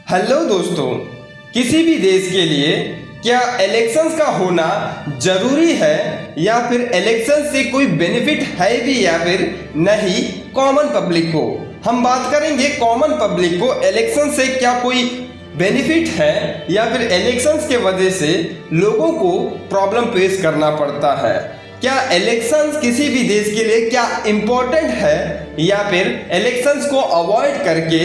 Hello दोस्तों, किसी भी देश के लिए क्या इलेक्शंस का होना जरूरी है या फिर इलेक्शन से कोई बेनिफिट है भी या फिर नहीं। कॉमन पब्लिक को हम बात करेंगे, कॉमन पब्लिक को इलेक्शन से क्या कोई बेनिफिट है या फिर इलेक्शंस के वजह से लोगों को प्रॉब्लम फेस करना पड़ता है। क्या इलेक्शंस किसी भी देश के लिए क्या इम्पोर्टेंट है या फिर इलेक्शंस को अवॉइड करके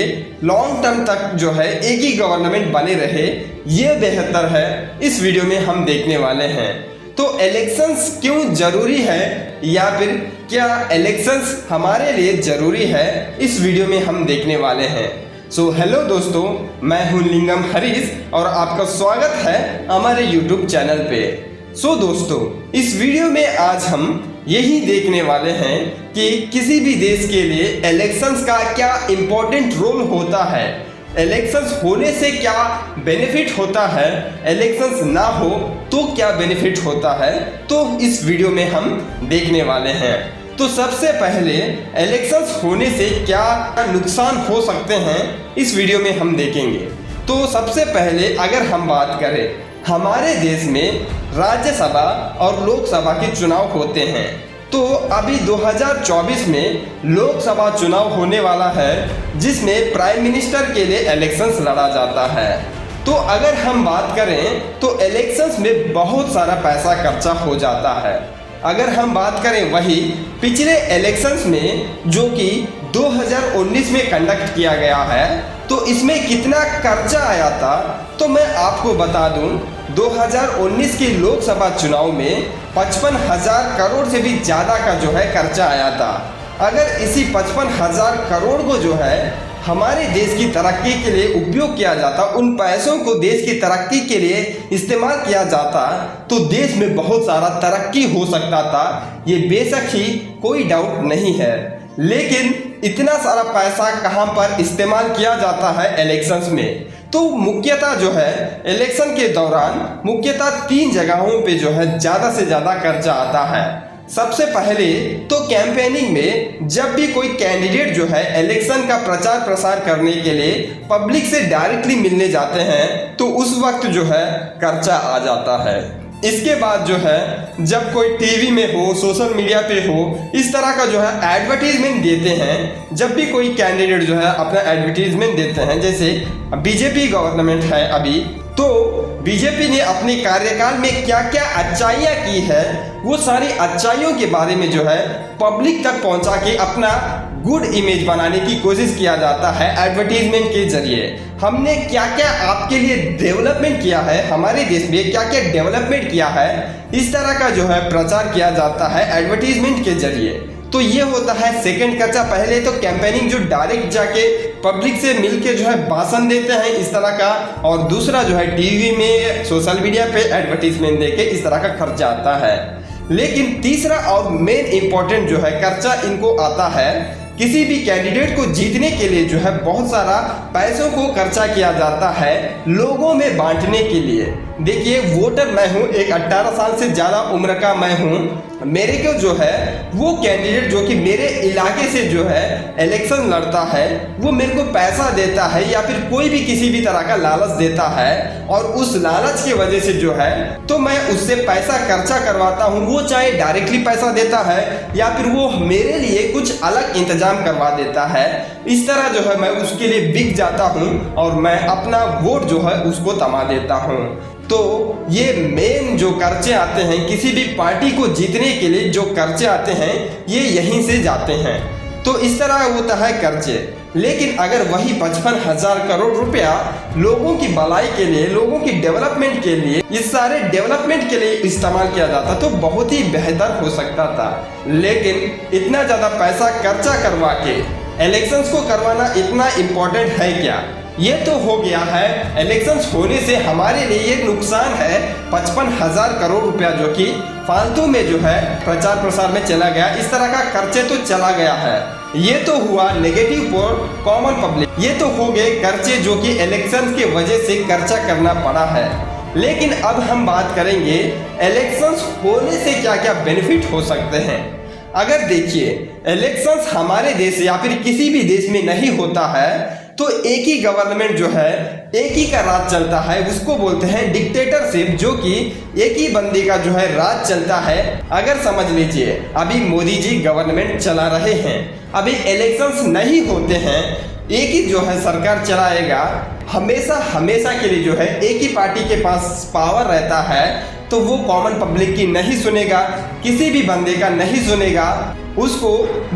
लॉन्ग टर्म तक जो है एक ही गवर्नमेंट बने रहे, ये बेहतर है। इस वीडियो में हम देखने वाले हैं। तो इलेक्शंस क्यों जरूरी है या फिर क्या इलेक्शंस हमारे लिए जरूरी है, इस वीडियो में हम देखने वाले हैं। सो हेलो दोस्तों, मैं हूं लिंगम हरीश और आपका स्वागत है हमारे यूट्यूब चैनल पे। सो दोस्तों, इस वीडियो में आज हम यही देखने वाले हैं कि किसी भी देश के लिए इलेक्शंस का क्या इम्पोर्टेंट रोल होता है, इलेक्शंस होने से क्या बेनिफिट होता है, इलेक्शंस ना हो तो क्या बेनिफिट होता है, तो इस वीडियो में हम देखने वाले हैं। तो सबसे पहले इलेक्शंस होने से क्या नुकसान हो सकते हैं, इस वीडियो में हम देखेंगे। तो सबसे पहले अगर हम बात करें, हमारे देश में राज्यसभा और लोकसभा के चुनाव होते हैं। तो अभी 2024 में लोकसभा चुनाव होने वाला है जिसमें प्राइम मिनिस्टर के लिए इलेक्शंस लड़ा जाता है। तो अगर हम बात करें तो इलेक्शंस में बहुत सारा पैसा खर्चा हो जाता है। अगर हम बात करें वही पिछले इलेक्शंस में जो कि 2019 में कंडक्ट किया गया है, तो इसमें कितना खर्चा आया था, तो मैं आपको बता दूं 2019 के लोकसभा चुनाव में 55,000 करोड़ से भी ज़्यादा का जो है खर्चा आया था। अगर इसी 55,000 करोड़ को जो है हमारे देश की तरक्की के लिए उपयोग किया जाता, उन पैसों को देश की तरक्की के लिए इस्तेमाल किया जाता, तो देश में बहुत सारा तरक्की हो सकता था। ये बेशक ही कोई डाउट नहीं है। लेकिन इतना सारा पैसा कहां पर इस्तेमाल किया जाता है इलेक्शंस में, तो मुख्यतः जो है इलेक्शन के दौरान मुख्यतः 3 जगहों पे जो है ज़्यादा से ज़्यादा खर्चा आता है। सबसे पहले तो कैंपेनिंग में, जब भी कोई कैंडिडेट जो है इलेक्शन का प्रचार प्रसार करने के लिए पब्लिक से डायरेक्टली मिलने जाते हैं, तो उस वक्त जो है खर्चा आ जाता है। इसके बाद जो है जब कोई टीवी में हो, सोशल मीडिया पे हो, इस तरह का जो है एडवर्टीजमेंट देते हैं। जब भी कोई कैंडिडेट जो है अपना एडवर्टीजमेंट देते हैं, जैसे बीजेपी गवर्नमेंट है अभी, तो बीजेपी ने अपने कार्यकाल में क्या क्या अच्छाइयाँ की है, वो सारी अच्छाइयों के बारे में जो है पब्लिक तक पहुंचा के अपना गुड इमेज बनाने की कोशिश किया जाता है एडवर्टीजमेंट के जरिए। हमने क्या क्या आपके लिए डेवलपमेंट किया है, हमारे देश में क्या क्या डेवलपमेंट किया है, इस तरह का जो है प्रचार किया जाता है एडवर्टीजमेंट के जरिए। तो ये होता है सेकंड खर्चा। पहले तो कैंपेनिंग जो डायरेक्ट जाके पब्लिक से मिलके जो है भाषण देते हैं इस तरह का, और दूसरा जो है टीवी में, सोशल मीडिया पे एडवर्टीजमेंट देके इस तरह का खर्चा आता है। लेकिन तीसरा और मेन इंपॉर्टेंट जो है खर्चा इनको आता है, किसी भी कैंडिडेट को जीतने के लिए जो है बहुत सारा पैसों को खर्चा किया जाता है लोगों में बांटने के लिए। देखिए, वोटर मैं हूँ, एक 18 साल से ज़्यादा उम्र का मैं हूँ। मेरे को जो है वो कैंडिडेट जो कि मेरे इलाके से जो है इलेक्शन लड़ता है, वो मेरे को पैसा देता है या फिर कोई भी किसी भी तरह का लालच देता है, और उस लालच की वजह से जो है तो मैं उससे पैसा खर्चा करवाता हूँ। वो चाहे डायरेक्टली पैसा देता है या फिर वो मेरे लिए कुछ अलग इंतजाम करवा देता है। इस तरह जो है मैं उसके लिए बिक जाता हूँ और मैं अपना वोट जो है उसको थमा देता हूँ। तो ये मेन जो खर्चे आते हैं, किसी भी पार्टी को जीतने के लिए जो खर्चे आते हैं, ये यहीं से जाते हैं। तो इस तरह होता है खर्चे। लेकिन अगर वही 55,000 करोड़ रुपया लोगों की भलाई के लिए, लोगों की डेवलपमेंट के लिए, इस सारे डेवलपमेंट के लिए इस्तेमाल किया जाता तो बहुत ही बेहतर हो सकता था। लेकिन इतना ज़्यादा पैसा खर्चा करवा के इलेक्शंस को करवाना इतना इम्पोर्टेंट है क्या? ये तो हो गया है इलेक्शंस होने से हमारे लिए ये नुकसान है 55,000 करोड़ रुपया जो कि फालतू में जो है प्रचार प्रसार में चला गया। इस तरह का खर्चे तो चला गया है। ये तो हुआ नेगेटिव फॉर कॉमन पब्लिक। ये तो हो गए खर्चे जो कि इलेक्शंस के वजह से खर्चा करना पड़ा है। लेकिन अब हम बात करेंगे इलेक्शंस होने से क्या क्या बेनिफिट हो सकते हैं। अगर देखिए, इलेक्शंस हमारे देश या फिर किसी भी देश में नहीं होता है तो एक ही गवर्नमेंट जो है, एक ही का राज चलता है, उसको बोलते हैं डिक्टेटरशिप, जो कि एक ही बंदे का जो है राज चलता है। अगर समझ लीजिए अभी मोदी जी गवर्नमेंट चला रहे हैं, अभी इलेक्शंस नहीं होते हैं, एक ही जो है सरकार चलाएगा, हमेशा हमेशा के लिए जो है एक ही पार्टी के पास पावर रहता है, तो वो कॉमन पब्लिक की नहीं सुनेगा, किसी भी बंदे का नहीं सुनेगा, उसको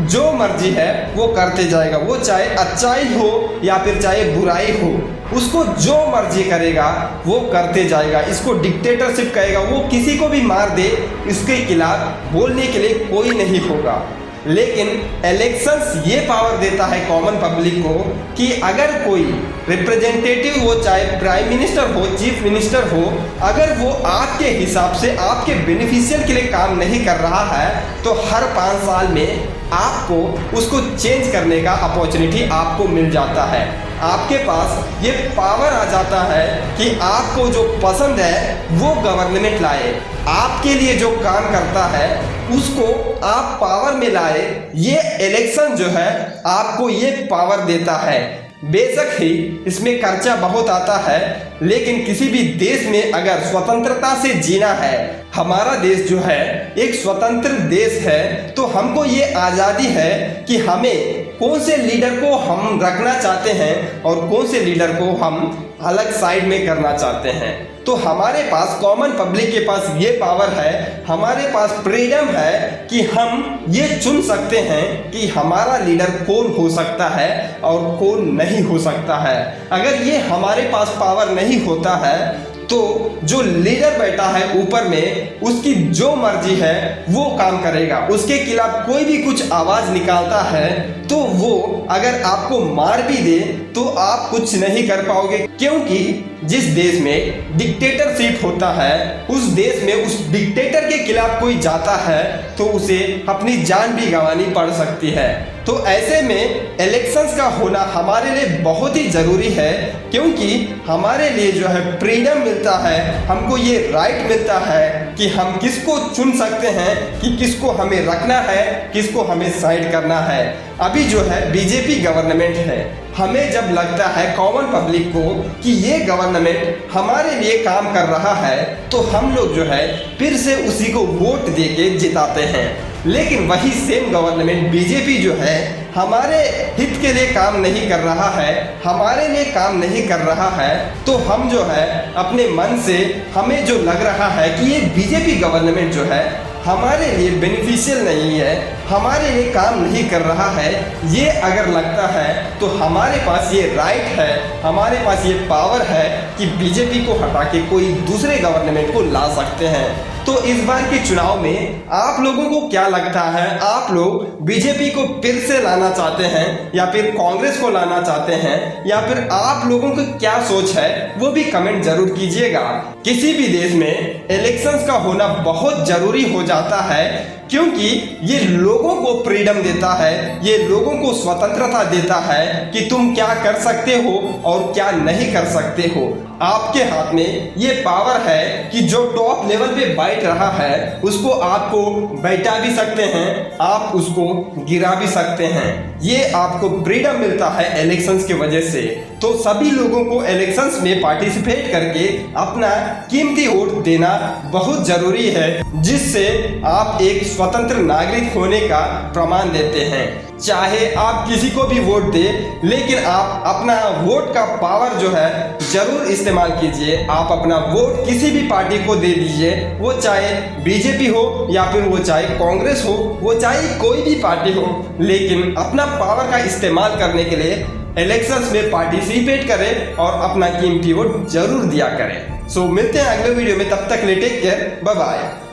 जो मर्जी है वो करते जाएगा। वो चाहे अच्छाई हो या फिर चाहे बुराई हो, उसको जो मर्जी करेगा वो करते जाएगा। इसको डिक्टेटरशिप कहेगा। वो किसी को भी मार दे, इसके खिलाफ बोलने के लिए कोई नहीं होगा। लेकिन इलेक्शंस ये पावर देता है कॉमन पब्लिक को कि अगर कोई रिप्रेजेंटेटिव हो, चाहे प्राइम मिनिस्टर हो, चीफ मिनिस्टर हो, अगर वो आपके हिसाब से आपके बेनिफिशियल के लिए काम नहीं कर रहा है, तो हर 5 साल में आपको उसको चेंज करने का अपॉर्चुनिटी आपको मिल जाता है। आपके पास ये पावर आ जाता है कि आपको जो पसंद है वो गवर्नमेंट लाए, आपके लिए जो काम करता है उसको आप पावर में लाए। ये इलेक्शन जो है आपको ये पावर देता है। बेशक ही इसमें खर्चा बहुत आता है, लेकिन किसी भी देश में अगर स्वतंत्रता से जीना है, हमारा देश जो है एक स्वतंत्र देश है, तो हमको ये आज़ादी है कि हमें कौन से लीडर को हम रखना चाहते हैं और कौन से लीडर को हम अलग साइड में करना चाहते हैं। तो हमारे पास कॉमन पब्लिक के पास ये पावर है, हमारे पास फ्रीडम है कि हम ये चुन सकते हैं कि हमारा लीडर कौन हो सकता है और कौन नहीं हो सकता है। अगर ये हमारे पास पावर नहीं होता है, तो जो लीडर बैठा है ऊपर में, उसकी जो मर्जी है वो काम करेगा। उसके खिलाफ कोई भी कुछ आवाज़ निकालता है तो वो अगर आपको मार भी दे तो आप कुछ नहीं कर पाओगे, क्योंकि जिस देश में डिक्टेटरशिप होता है, उस देश में उस डिक्टेटर के खिलाफ कोई जाता है तो उसे अपनी जान भी गंवानी पड़ सकती है। तो ऐसे में इलेक्शंस का होना हमारे लिए बहुत ही ज़रूरी है, क्योंकि हमारे लिए जो है फ्रीडम मिलता है, हमको ये राइट मिलता है कि हम किसको चुन सकते हैं कि किसको हमें रखना है, किसको हमें साइड करना है। अभी जो है बीजेपी गवर्नमेंट है, हमें जब लगता है कॉमन पब्लिक को कि ये गवर्नमेंट हमारे लिए काम कर रहा है, तो हम लोग जो है फिर से उसी को वोट देके जिताते हैं। लेकिन वही सेम गवर्नमेंट बीजेपी जो है हमारे हित के लिए काम नहीं कर रहा है, हमारे लिए काम नहीं कर रहा है, तो हम जो है अपने मन से हमें जो लग रहा है कि ये बीजेपी गवर्नमेंट जो है हमारे लिए बेनिफिशियल नहीं है, हमारे लिए काम नहीं कर रहा है, ये अगर लगता है तो हमारे पास ये राइट है, हमारे पास ये पावर है कि बीजेपी को हटा के कोई दूसरे गवर्नमेंट को ला सकते हैं। तो इस बार के चुनाव में आप लोगों को क्या लगता है? आप लोग बीजेपी को फिर से लाना चाहते हैं या फिर कांग्रेस को लाना चाहते हैं, या फिर आप लोगों की क्या सोच है वो भी कमेंट जरूर कीजिएगा। किसी भी देश में इलेक्शंस का होना बहुत जरूरी हो जाता है, क्योंकि ये लोगों को फ्रीडम देता है, ये लोगों को स्वतंत्रता देता है कि तुम क्या कर सकते हो और क्या नहीं कर सकते हो। आपके हाथ में ये पावर है कि जो टॉप लेवल पे बैठ रहा है उसको आपको बैठा भी सकते हैं, आप उसको गिरा भी सकते हैं। ये आपको फ्रीडम मिलता है इलेक्शंस की वजह से। तो सभी लोगों को इलेक्शंस में पार्टिसिपेट करके अपना कीमती वोट देना बहुत जरूरी है, जिससे आप एक स्वतंत्र नागरिक होने का प्रमाण देते हैं। चाहे आप किसी को भी वोट दे, लेकिन आप अपना वोट का पावर जो है जरूर इस्तेमाल कीजिए। आप अपना वोट किसी भी पार्टी को दे दीजिए, वो चाहे बीजेपी हो या फिर वो चाहे कांग्रेस हो, वो चाहे कोई भी पार्टी हो, लेकिन अपना पावर का इस्तेमाल करने के लिए इलेक्शंस में पार्टिसिपेट करें और अपना कीमती वोट जरूर दिया करें। सो मिलते हैं अगले वीडियो में, तब तक के लिए टेक केयर, बाय बाय।